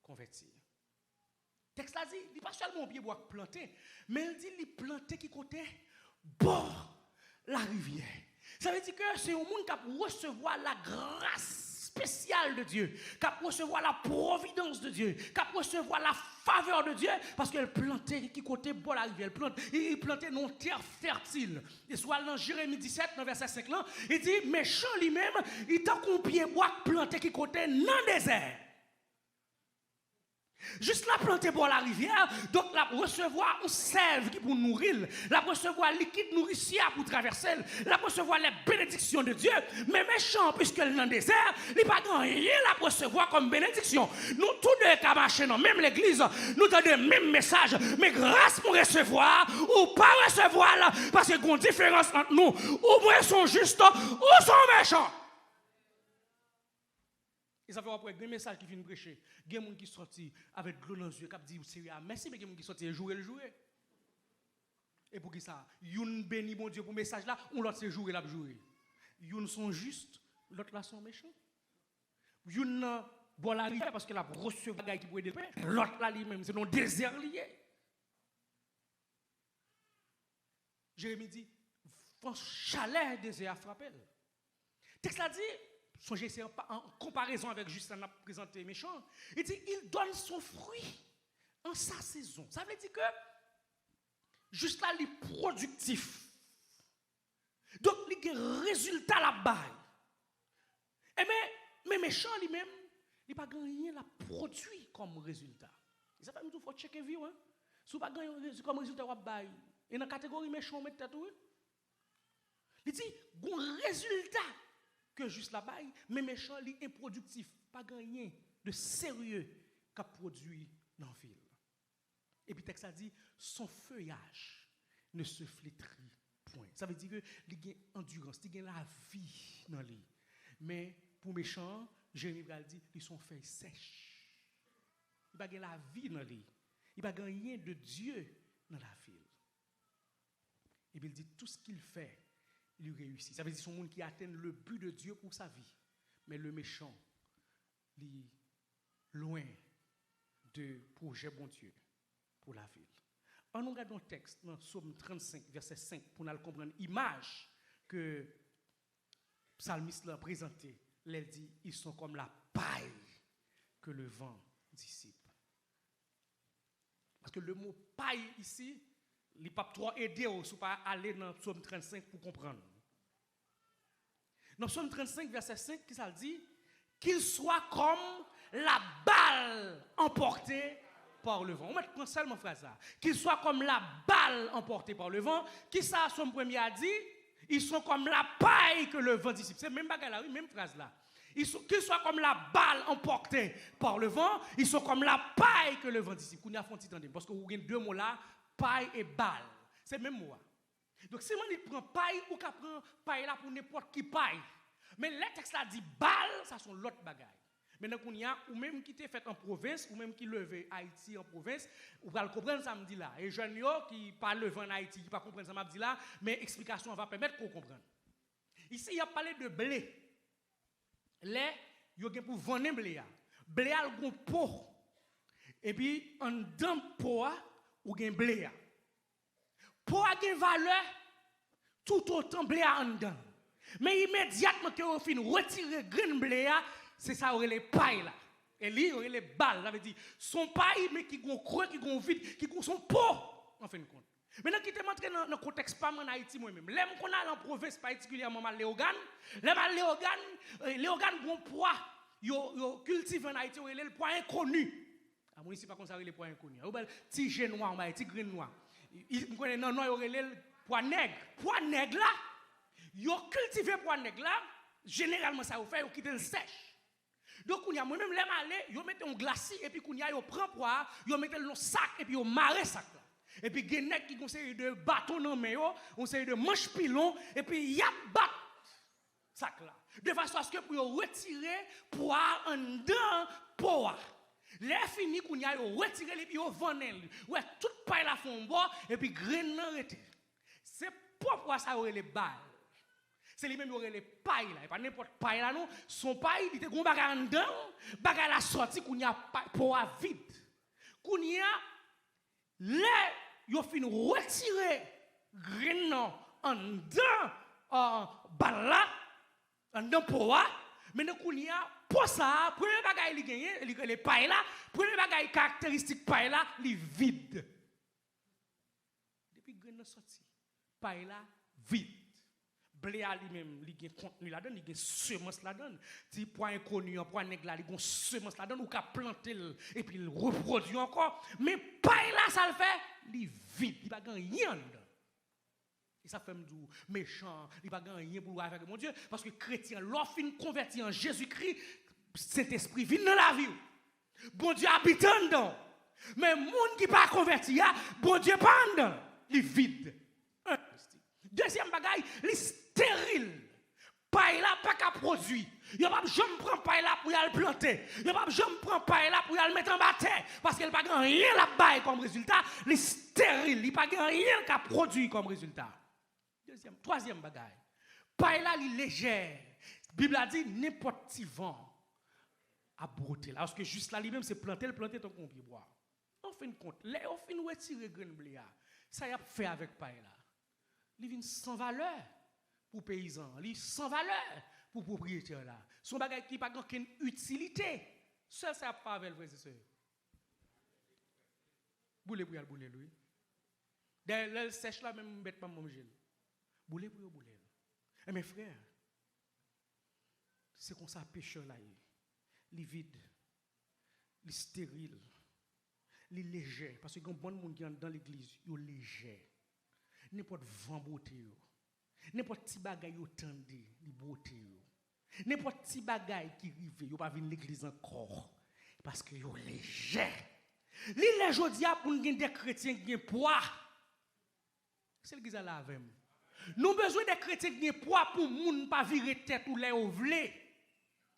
convertir. Le texte a dit, il n'est pas seulement pied bois planté, mais il dit, il planté qui côté bord la rivière. Ça veut dire que c'est un monde qui a recevoir la grâce spéciale de Dieu, qui a recevoir la providence de Dieu, qui a recevoir la faveur de Dieu, parce qu'elle plantait qui côté bord la rivière, il plantait dans une terre fertile. Et soit dans Jérémie 17, dans verset 5 là, il dit, méchant lui-même, il t'a qu'on pied bois planté qui côté dans le désert. Juste la planter pour la rivière, donc la recevoir une sève qui pour nourrir, la recevoir liquide nourricier pour traverser, la recevoir les bénédictions de Dieu. Mais méchant, puisqu'elle est dans le désert, il n'y a pas rien la recevoir comme bénédiction. Nous tous deux qui marchons dans même l'église, nous avons le même message, mais grâce pour recevoir ou pas recevoir, là, parce qu'il y a une différence entre nous. Ou moins sont justes, ou sont méchants. Et ça fait après un message qui vient prêcher. Il y a des gens qui sortent avec de l'eau dans les yeux, qui disent merci, mais il y a des gens qui sortent jouer le jouer. Et pour qui ça? Yon béni mon Dieu pour le message là, ou l'autre c'est jouer la jouer. Yon sont justes, l'autre là sont méchants. Yon boit la rivière parce que la reçu bagaille qui pourrait aider le père. L'autre là lui-même, c'est dans désert lié. Jérémie dit, chalet désert a frappé. Texte là dit, songez, c'est en comparaison avec juste un présenté méchant. Il dit, il donne son fruit en sa saison. Ça veut dire que juste là, il est productif. Donc, il y a un résultat là-bas. Et mais méchant lui-même, il n'a pas gagné la produit comme résultat. Ça fait qu'il faut checker vie. Hein? Si vous n'avez pas gagné comme résultat, vous avez et dans la catégorie méchant, vous mettez tout. Il dit, il y a un résultat que juste là-bas, mais méchant, il est improductif, pas gagné de sérieux qu'a produit dans la ville. Et puis, le texte a dit, son feuillage ne se flétrit point. Ça veut dire qu'il y a endurance, il y a la vie dans lui. Mais pour méchant, Jérémie dit, ils sont feuilles sèches. Il n'y a pas la vie dans lui. Il n'y a pas rien de Dieu dans la ville. Et puis il dit, tout ce qu'il fait, il réussit. Ça veut dire que c'est un monde qui atteint le but de Dieu pour sa vie. Mais le méchant, il est loin de projet bon Dieu pour la ville. On regarde le texte dans Psaume 35, verset 5, pour nous comprendre l'image que le psalmiste a présentée. Il dit, ils sont comme la paille que le vent dissipe. Parce que le mot paille ici, il ne peut pas trop aider ou pas aller dans Psaume 35 pour comprendre. Dans Psaume 35, verset 5, qui ça dit? Qu'il soit comme la balle emportée par le vent. On met prendre seulement phrase là. Qu'il soit comme la balle emportée par le vent. Qui ça, Psaume 1er a dit? Ils sont comme la paille que le vent dissipe. C'est même bagarre là, oui, même phrase là. Qu'ils soient comme la balle emportée par le vent, ils sont comme la paille que le vent dissipe. Parce que vous avez deux mots là, paille et balle. C'est le même mot. Donc si on prend paille, ou qu'on prend paille là pour n'importe qui paille. Mais le texte là dit balle, ça sont l'autre bagaille. Maintenant qu'on y a, ou même qui t'est fait en province, ou même qui levé Haïti en province, vous allez comprendre ça me dit là. Et jeunes qui parlent levé en Haïti, qui ne pas comprendre ça me dit là, mais explication va permettre qu'on comprenne. Ici, il y a parlé de blé. Là, il y a pour vendre blé. Blé a un pot. Et puis, en dedans pot, ou gen blé. Pot a gen valeur, tout autant blé a en dedans. Mais immédiatement que vous fin retirer grain blé, c'est ça aurait les pailles là. Et lui aurait les balles, ça veut dire son paille mais qui gon creux, qui gon vide, qui gon son pot en fin de compte. Maintenant qui te montre dans le contexte pas en Haïti moi même. L'aime qu'on a en province particulièrement mal Léogane, Léogane gon poids, yo cultive en Haïti, il le poids inconnu. À moi ici pas comme ça les poids inconnus. Ou ben petit jeune noir en Haïti grain noir. Il connaît non yo le poids nègre. Poids nègre là, yo cultiver poids nègre là, généralement ça vous fait yo quitter le sèche. Donc, moi même les malais, yo mette un glacis et puis yo prend poids, yo mette le sac et puis yo marre sac là. Et puis genek qui conseille de bâton dans main yo, on sait de manche pilon et puis y a bat sac là. De façon à ce que pour retirer poids en dedans poids. Les fini yo retirer et puis yo vendre. Ouais, toute paille la fond bois et puis grain nan rete. C'est pourquoi ça aurait les balles. C'est lui-même qui aurait les pailles là, et pas n'importe paille là non, son paille il était gon bagay en dedans, bagay la sortie qu'on y a pour vide. Qu'on y a là yo fin retirer grain en dedans balle là en dedans pour maintenant qu'on y a pour ça premier bagay il gagné les pailles là, premier bagay caractéristique paille là, li vide. Depuis grain sorti, paille là vide. Blé a lui-même, il y a contenu là-dedans, il y a semence là-dedans. Si point inconnu, point nègre là, il y a semence là-dedans, ou qu'à planter et puis il reproduit encore. Mais paille là, ça le fait, il vide, il n'y a pas rien dedans. Et ça fait me dire méchant, il n'y a pas rien pour faire avec mon Dieu. Parce que chrétien, lorsqu'il converti en Jésus-Christ, cet esprit vient dans la vie. Bon Dieu habite dedans. Mais le monde qui n'est pas converti, bon Dieu pas dedans, il vide. Deuxième bagaille, il est stérile. Paille là, pas qu'à produire. Il n'y a pas de jamais prendre paille là pour y aller planter. Il n'y a pas de jamais prendre paille là pour y aller mettre en bataille. Parce qu'il n'y a pas rien là-bas comme résultat. Il est stérile. Il n'y a pas rien qu'à produire comme résultat. Troisième bagaille. Paille là, il est légère. La Bible a dit n'importe qui vent à brouter là. Parce que juste là, lui-même, c'est planter ton compier bois. En fin de compte, là, on finit retirer grain blé. Ça y a fait avec paille là. Il vient sans valeur pour paysans, il sans valeur pour propriétaires là. Son bagage qui n'a pas aucune utilité. Seul ça pas avec le frère et sœur. Boule pour y boule lui. D'ailleurs le sèche là même bête pas manger. Boule pour boule. Et mes frères, c'est comme ça pécheur là. Il vide, il stérile, il léger parce que quand bon monde qui est dans l'église, il est léger. N'importe vent beauté, n'importe petit bagay yo tande, li beauté yo. N'importe petit bagay qui rive, yo pas venir l'église encore parce que yo léger. Li les jodia pour nous des chrétiens qui ont poids. C'est l'église là avec. Nous besoin des chrétiens qui ont poids pour moun pas virer tête ou les ovlé.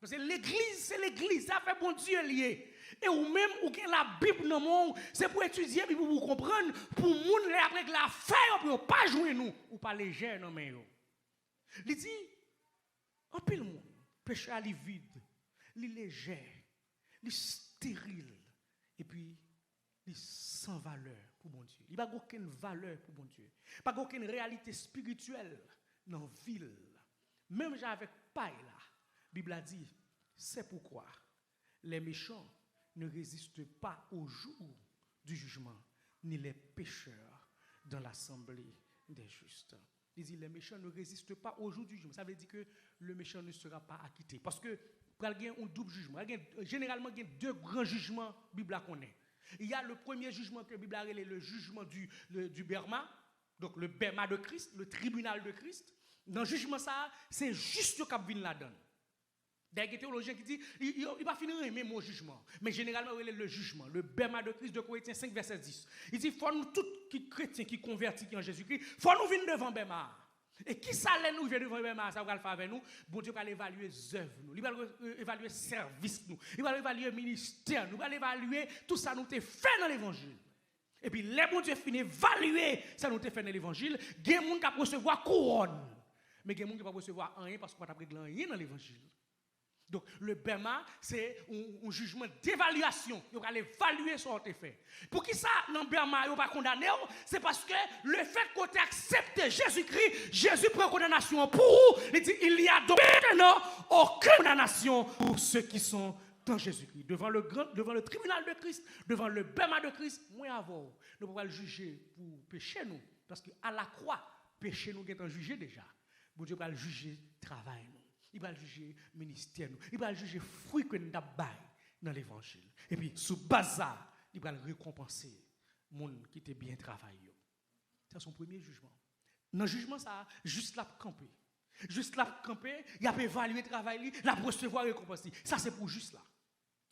Parce que l'église, c'est l'église, ça fait bon Dieu lié. Et ou même ou que la Bible dans mon c'est pour étudier puis pour comprendre pour moun après que la faire pour pas jouer nous ou pas léger non mais yo. Il dit en pile monde péché à vide, li léger, li stérile et puis li sans valeur pour bon Dieu. Il n'y a pas aucune valeur pour bon Dieu. Pas aucune réalité spirituelle dans la ville. Même avec paille là, la Bible a dit c'est pourquoi les méchants ne résistent pas au jour du jugement, ni les pécheurs dans l'assemblée des justes. Il dit les méchants ne résistent pas au jour du jugement. Ça veut dire que le méchant ne sera pas acquitté. Parce que il y a un double jugement. Généralement, il y a deux grands jugements que la Bible connaît. Il y a le premier jugement que la Bible a relé, le jugement du Berma, donc le Berma de Christ, le tribunal de Christ. Dans le jugement, ça, c'est juste le cap vin là-dedans. Des théologiens qui disent, il ne va pas finir aimer mon jugement. Mais généralement, il est le jugement, le Berma de Christ de Corinthiens 5, verset 10. Il dit, il faut nous tous qui chrétiens, qui convertis en Jésus-Christ, il faut nous venir devant Berma. Et qui ça nous vient devant Berma, ça va le faire avec nous. Bon Dieu va évaluer les œuvres, il va évaluer le service, il va évaluer le ministère, il va évaluer tout ça nous t'est fait dans l'évangile. Et puis, les bon Dieu finit évaluer ça nous t'est fait dans l'évangile. Il y a des gens qui peuvent recevoir couronne. Mais il y a des gens qui peuvent recevoir rien parce qu'on n'a pas réglé rien dans l'évangile. Donc, le bema, c'est un jugement d'évaluation. Il va évaluer ce qu'on a fait. Pour qui ça, dans le bema, il va pas condamner, c'est parce que le fait qu'on ait accepté Jésus-Christ, Jésus prend condamnation pour vous. Il dit, il y a donc maintenant aucune condamnation pour ceux qui sont dans Jésus-Christ. Devant le tribunal de Christ, devant le bema de Christ, moi avant, nous pouvons le juger pour pécher nous. Parce qu'à la croix, péché nous est jugé déjà. Bon Dieu va le juger travail nous. Il va juger ministère nous. Il va juger fruit que nous avons dans l'évangile. Et puis, sous base ça, il va récompenser les gens qui étaient bien travaillé. C'est son premier jugement. Dans le jugement, ça, juste là pour camper. Juste là pour camper, il a évalué le travail, il a recevoir récompense. Ça, c'est pour juste là.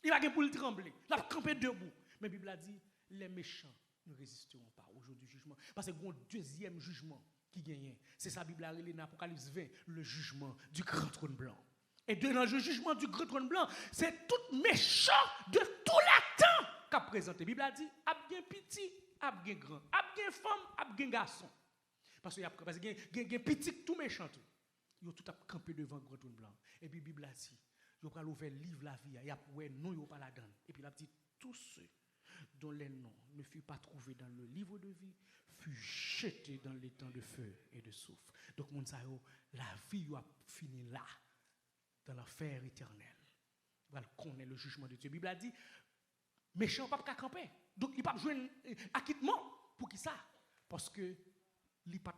Il va pour le trembler. Il a camper debout. Mais la Bible a dit, les méchants ne résisteront pas au jour du jugement. Parce que c'est un deuxième jugement qui gagne. C'est ça, la Bible a relé dans Apocalypse 20, le jugement du grand trône blanc. Et dans le jugement du grand trône blanc, c'est tout méchant de tout le temps qu'a présenté. La Bible a dit, a bien petit, a bien grand, a bien femme, a bien garçon. Parce qu'il y a petit tout méchant tout. Ils ont tout campé devant le grand trône blanc. Et puis la Bible a dit, ils ont ouvert le livre la vie, il y a non, ils n'ont pas la donne. Et puis il a dit, tous ceux dont les noms ne furent pas trouvés dans le livre de vie, fut jeté dans les temps de feu et de soufre. Donc, la vie a fini là, dans l'enfer éternel. Voilà, connaît le jugement de Dieu. La Bible a dit, méchant pas camper. Donc, il n'a pas jouer acquittement. Pour qui ça? Parce que il n'est pas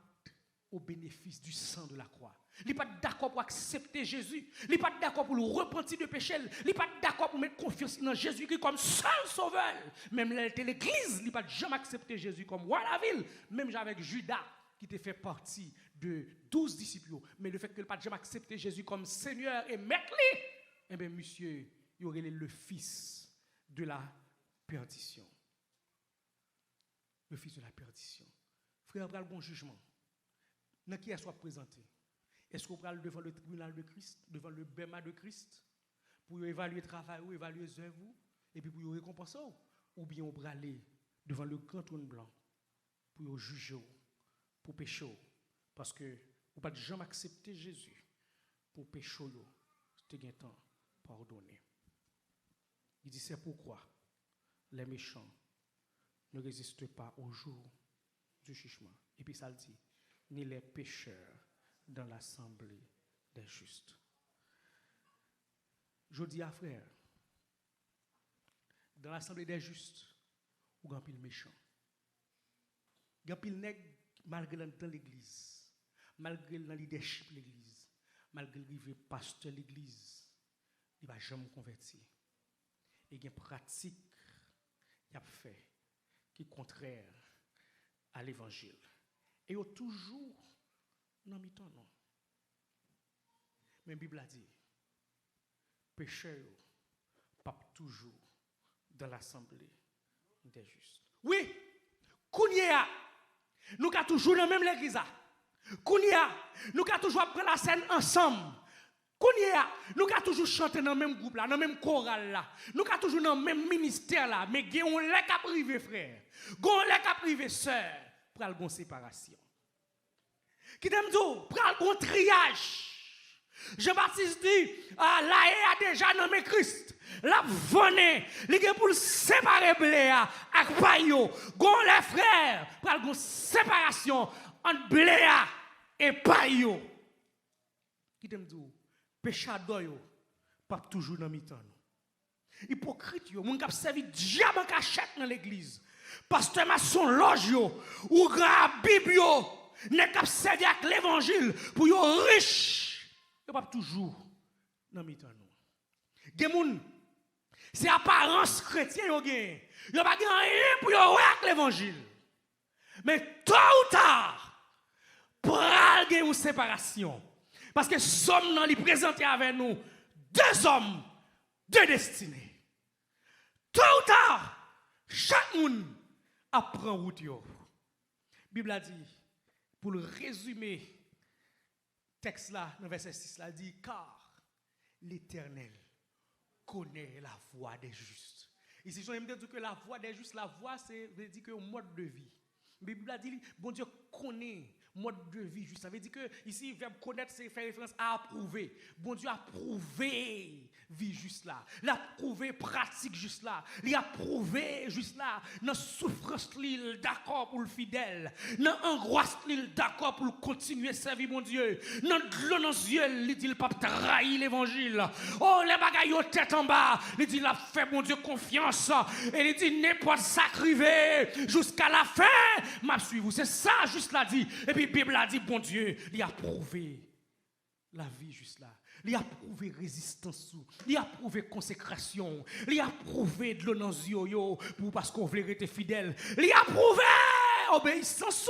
au bénéfice du sang de la croix. Il n'est pas d'accord pour accepter Jésus. Il n'est pas d'accord pour le repentir de péché. Il n'est pas d'accord pour mettre confiance dans Jésus-Christ comme seul sauveur. Même l'Église, il n'a pas jamais accepté Jésus comme roi de la ville. Même avec Judas, qui était fait partie de 12 disciples. Mais le fait qu'il n'a pas jamais accepté Jésus comme Seigneur et Maître, eh bien, monsieur, il aurait le fils de la perdition. Le fils de la perdition. Frère, il y a le bon jugement. Dans qui elle soit présentée? Est-ce qu'on parle devant le tribunal de Christ, devant le bema de Christ, pour évaluer le travail ou évaluer les œuvres, et puis pour récompenser? Ou bien on va aller devant le grand trône blanc pour juger, pour pécher? Parce que vous ne pouvez jamais accepter Jésus pour pécher, c'est un temps pardonné. Il dit, c'est pourquoi les méchants ne résistent pas au jour du jugement. Et puis ça le dit, ni les pécheurs dans l'assemblée des justes. Je dis à frère, dans l'assemblée des justes, ou grand pile méchant. Grand pile nègre malgré dans l'église, malgré le leadership de l'église, malgré le pasteur de l'église, il ne va jamais convertir. Et il y a une pratique qu'il a fait qui est contraire à l'évangile. Et il y a toujours dans mi-temps, non. Mais la Bible a dit, pécheur, pas toujours dans l'assemblée des justes. Oui, Kounia, nous avons toujours dans la même l'église. Kounia, nous avons toujours prendre la scène ensemble. Kounia, nous avons toujours chanter dans le même groupe, là, dans le même choral. Là. Nous avons toujours dans le même ministère. Là, mais il y a un lec à privé, frère. Il y a un lec à privé, sœur, pour aller en séparation. Qui t'aime dire, pour un triage. Jean-Baptiste dit, là, il a déjà nommé Christ. La venez, il est pour séparer Bléa avec Payo. Gon les frères, pour une séparation entre Bléa et Payo. Qui t'aime dire, péchador, pas toujours dans mi-temps. Hypocrite, moun k'ap servi diable en cachette dans l'église. Pasteur maçon loge ou grand Bible n'est qu'à servir avec l'évangile pour yo riche. Yo pas toujours dans mi-temps non. Gen moun c'est apparence chrétien yo gen. Yo pas gen rien pour yo avec l'évangile. Mais tôt ou tard pral gen une séparation. Parce que somme nan li présenté avec nous deux hommes, deux destinées. Tôt ou tard chaque monde apprend route yo. Bible a dit pour le résumer texte là dans verset 6 là dit car l'Éternel connaît la voie des justes. Ici je me dire que la voie des justes, la voie c'est veut dire que un mode de vie. La Bible a dit bon Dieu connaît mode de vie juste. Ça veut dire que ici verbe connaître c'est faire référence à approuver. Bon Dieu a prouvé vie juste là. Il a prouvé pratique juste là. Il a prouvé juste là. Dans souffrance, il d'accord pour le fidèle. Dans angoisse, il d'accord pour continuer à servir mon Dieu. Dans l'eau dans les yeux, il dit il pas trahir l'évangile. Oh, les bagailles aux têtes en bas. Il dit il a fait mon Dieu confiance. Et il dit n'importe sacrifié jusqu'à la fin. M'a suivre. C'est ça juste là dit. Et puis la Bible a dit bon Dieu, il a prouvé la vie juste là. Il a prouvé résistance, il a prouvé consécration, il a prouvé de l'eau dans les yeux pour parce qu'on voulait être fidèle. Il a prouvé obéissance,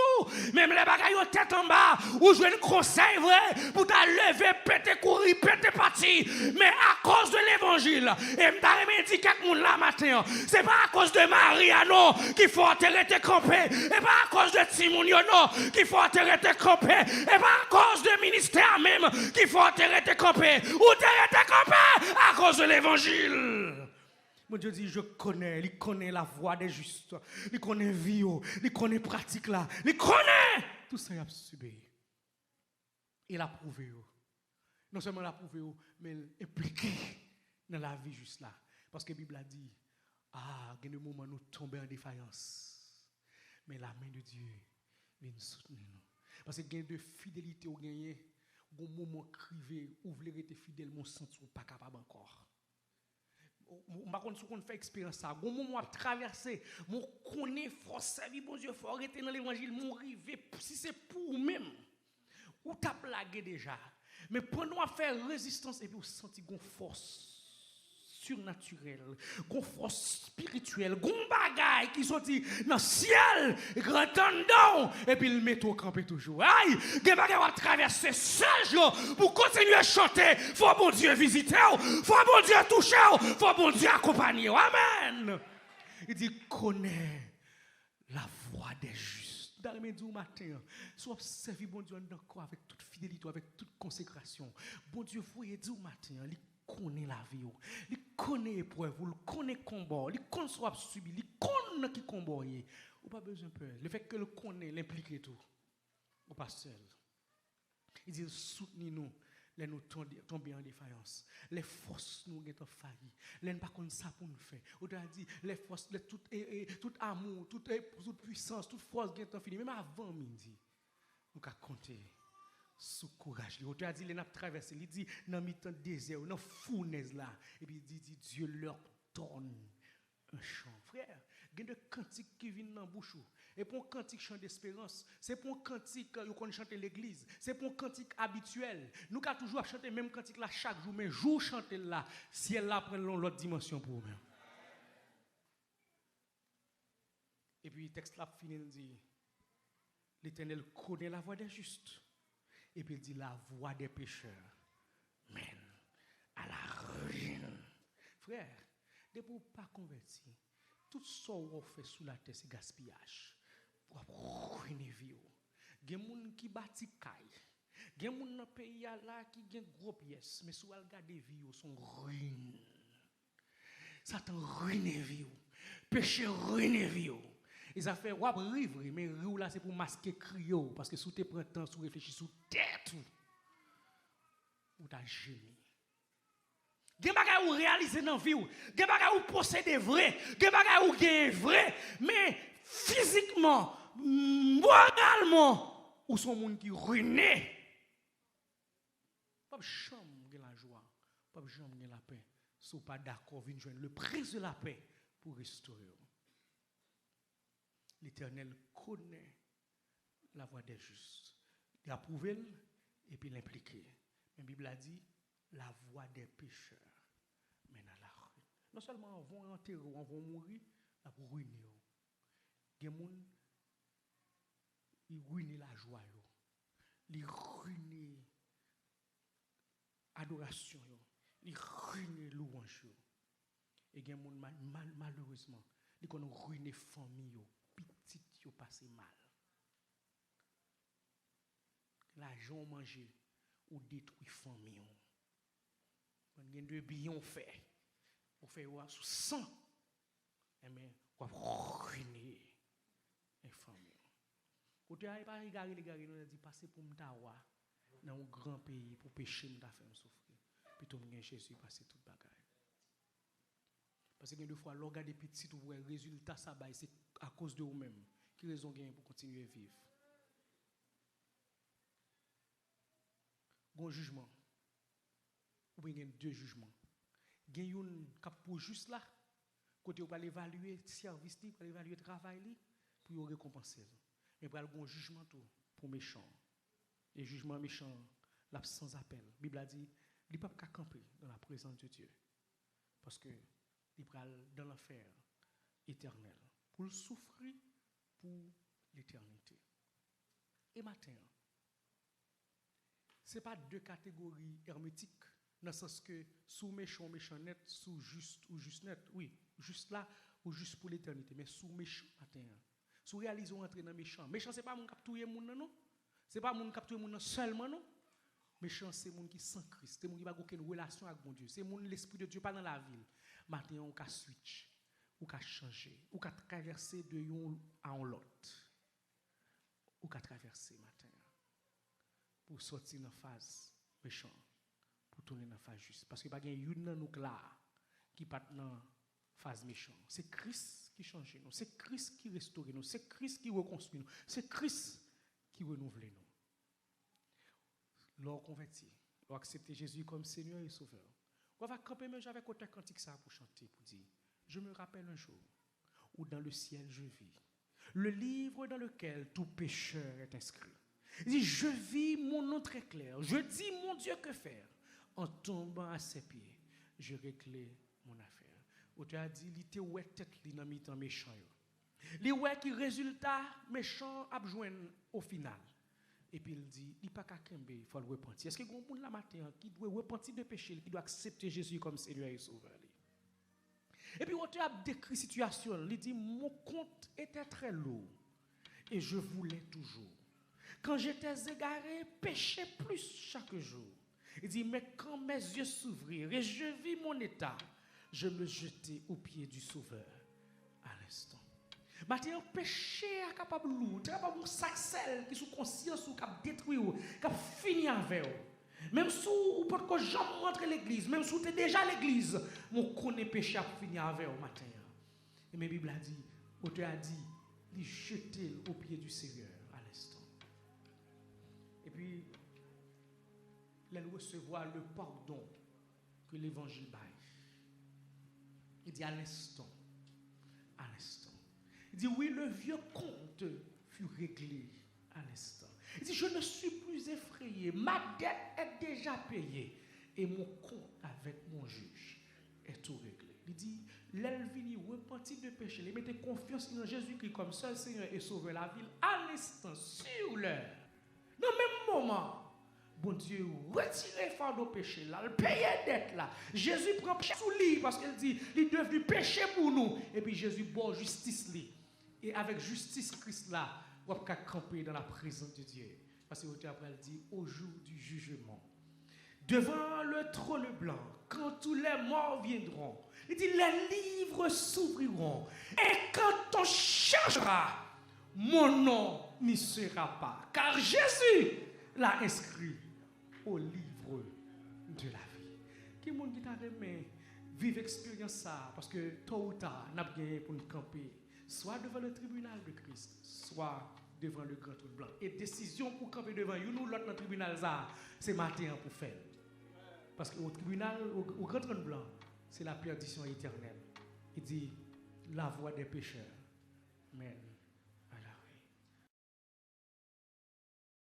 même les bagailles aux têtes en bas, où je un conseil vrai pour ta lever, péter, courir, péter parti. Mais à cause de l'évangile, et m'ta dit quelqu'un monde là matin, c'est pas à cause de Maria non qu'il faut arrêter camper, et pas à cause de Timon non qu'il faut arrêter camper, et pas à cause de ministère même qu'il faut arrêter camper, ou arrêter camper à cause de l'évangile. Mon Dieu dit, je connais, il connaît la voie des justes, il connaît vie, il connaît pratique là, il connaît tout ça, il a subi. Il a prouvé. Non seulement il a prouvé, mais il est impliqué dans la vie juste là. Parce que la Bible a dit, il y a des moments où nous tombons en défaillance. Mais la main de Dieu vient nous soutenir. Parce que il y a de fidélité au gagné, au moment crivé, où vous voulez être fidèle, mon sens n'est pas capable encore. Par contre, si on fait expérience ça, au moment où on traverser, on connaît force servir bon Dieu, faut arrêter dans l'évangile, mon river si c'est pour même ou t'as blagué déjà. Mais pendant à faire résistance et puis on sentit une force surnaturelle, une force spirituelle, une bagaille qui sortit dans le ciel, grand tendon et puis le métro campé toujours. Aïe, des bagailles à traverser seul jour pour continuer à chanter. Faut bon Dieu visiter, faut bon Dieu toucher, faut bon Dieu accompagner. Amen. Il dit connais la voix des justes. Dans le matin, soit servi bon Dieu encore avec toute fidélité, avec toute consécration. Bon Dieu, vous voyez du matin, il connaît la vie, il connaît l'épreuve, il connaît le combat, il connaît ce qu'il subit, il connaît qui combat. Ou pas besoin de peur. Le fait que le connaît, l'implique tout. Ou pas seul. Il dit soutenez-nous. Les nous tomber en défaillance. Les forces nous sont faillies. Les nous pas comme ça pour nous faire. On a dit les forces, tout amour, toute puissance, toute force qui est finie. Même avant midi, nous avons compté sous courage. On a dit les nous traversé. Il dit dans mi-temps désert, dans fournaise là. Et puis il dit Dieu leur donne un chant. Frère, il y a des cantiques qui viennent dans la bouche. Et pour un cantique chant d'espérance, c'est pour un cantique qu'on chante l'église, c'est pour un cantique habituel. Nous avons toujours chanté le même cantique là chaque jour, mais jour chanter là, si elle là prend l'autre dimension pour nous. Et puis le texte là finit dit l'Éternel connaît la voix des justes. Et puis il dit la voix des pécheurs mène à la ruine. Frère, depuis vous pas converti, tout ce qu'on fait sous la terre c'est gaspillage. Pour ruiner vie. Il y a des gens qui bâtissent caille. Il y a des gens dans le pays là qui ont gros pièces, mais si vous regardez vie, ils sont ruinés. Satan ruine vie. Péché ruine vie. Ils ont fait wap rivre, mais rire là c'est pour masquer crio parce que sous tes printemps, sous réfléchir sous tête ou ta génie. Gen bagay ou réaliser dans vie ou, gen bagay ou posséder vrai, gen bagay ou gagner vrai, mais physiquement, moralement, ou sont monde qui ruiné. Pas chambre gen la joie, pas chambre gen la paix. Si pas d'accord, vinn joindre le prince de la paix pour restaurer. L'Éternel connaît la voie des justes. Il a prouvé et puis l'impliqué. La Bible a dit la voie des pécheurs mène à la ruine. Non seulement on va enterrer, on va mourir, on va ruiner. Il y a des gens qui ruinent la joie, ils ruinent l'adoration, ils ruinent louange. Et il y a des gens malheureusement, ils ont ruiné la famille, petit, ils ont passé mal. L'argent mangé ou détruit la famille. Il y a deux billons faits. On fait sous 100. Mais on va ruiner les familles. Quand tu n'as pas regardé les gars, on a dit passer pour m'tawa dans un grand pays pour pécher, nous faire souffrir. plutôt que Jésus passer toute bagaille. Parce que deux fois, l'on regarde des petits, vous voyez, le résultat, ça c'est à cause de vous-même. Qui raison gagne pour continuer à vivre? Bon jugement. Ou bien deux jugements. Il y a un cap pour juste là, côté où on va l'évaluer le service, on va l'évaluer le travail, pour récompenser. Mais pour le jugement tout pour méchant. Et jugement méchant, l'absence d'appel. La Bible a dit, il ne peut pas camper dans la présence de Dieu. Parce que il va dans l'enfer éternel. Pour le souffrir pour l'éternité. Et matin, ce n'est pas deux catégories hermétiques, dans le sens que sous méchant, méchant net, sous juste ou juste net. Oui, juste là ou juste pour l'éternité. Mais sous méchant matin. Sous réalisons entrer dans méchant. Méchant, ce n'est pas mon capturer mon non. Ce n'est pas mon capturer mon seulement non. Méchant, c'est mon qui sans Christ. C'est mon qui n'a aucune relation avec mon Dieu. C'est mon l'esprit de Dieu pas dans la ville. Matin, on peut switch, on peut changer, on peut traverser de l'un à l'autre. On peut traverser matin pour sortir dans la phase méchant, pour tourner dans la phase juste. Parce qu'il n'y a pas une dans nous là qui pas dans la phase méchant. C'est Christ qui change nous, c'est Christ qui restaure nous, c'est Christ qui reconstruit nous, c'est Christ qui renouvelle nous. L'on converti, l'on accepter Jésus comme Seigneur et Sauveur. On va camper même avec autant cantique ça pour chanter, pour dire, je me rappelle un jour où dans le ciel je vis, le livre dans lequel tout pécheur est inscrit. Il dit, je vis mon nom très clair, je dis, mon Dieu, que faire? En tombant à ses pieds, je réglais mon affaire. Auteur a dit, il était ouais tête li dans mi-temps méchant. Li ouais qui résultat méchant a joindre au final. Et puis il dit, il n'y a pas qu'à kembe, il faut le repentir. Est-ce que vous avez un matin qui doit repentir de péché, qui doit accepter Jésus comme Seigneur et Sauveur? Et puis l'auteur a décrit la situation, il dit, mon compte était très lourd et je voulais toujours. Quand j'étais égaré, pécher plus chaque jour. Il dit, mais quand mes yeux s'ouvrirent et je vis mon état, je me jetai aux pieds du Sauveur à l'instant. Maintenant, péché est capable de lourd, capable de sacsel qui sous conscience ou cap détruire, cap finir avec vous. Même si vous pouvez que jamais rentrer l'église, même si vous êtes déjà à l'église, mon connaît péché à finir avec vous matin. Et ma Bible a dit, l'auteur a dit, il jeter aux pieds du Seigneur à l'instant. Et puis, il recevoir le pardon que l'évangile baille. Il dit à l'instant. Il dit, oui, le vieux compte fut réglé à l'instant. Il dit, je ne suis plus effrayé. Ma dette est déjà payée. Et mon compte avec mon juge est tout réglé. Il dit, l'elvini repentit de péché. Il mettait confiance en Jésus-Christ comme seul Seigneur et sauveur la ville. À l'instant, sur l'heure, dans le même moment, bon Dieu, retirez fardeau péché là, le payer dette là. Jésus prend péché sous lui parce qu'il dit, il est devenu péché pour nous. Et puis Jésus boit justice lui. Et avec justice Christ là, on va camper dans la présence de Dieu. Parce que l'auteur après dit, au jour du jugement, devant le trône blanc, quand tous les morts viendront, il dit, les livres s'ouvriront. Et quand on cherchera, mon nom n'y sera pas. Car Jésus l'a inscrit au livre de la vie. Qui monde qui t'a aimé vivre expérience ça parce que tôt ou tard n'a gagné pour nous camper soit devant le tribunal de Christ, soit devant le grand trône blanc. Et décision pour camper devant nous l'autre dans le tribunal ça, c'est matin pour faire. Parce qu'au tribunal au grand trône blanc, c'est la perdition éternelle. Il dit la voix des pécheurs, mais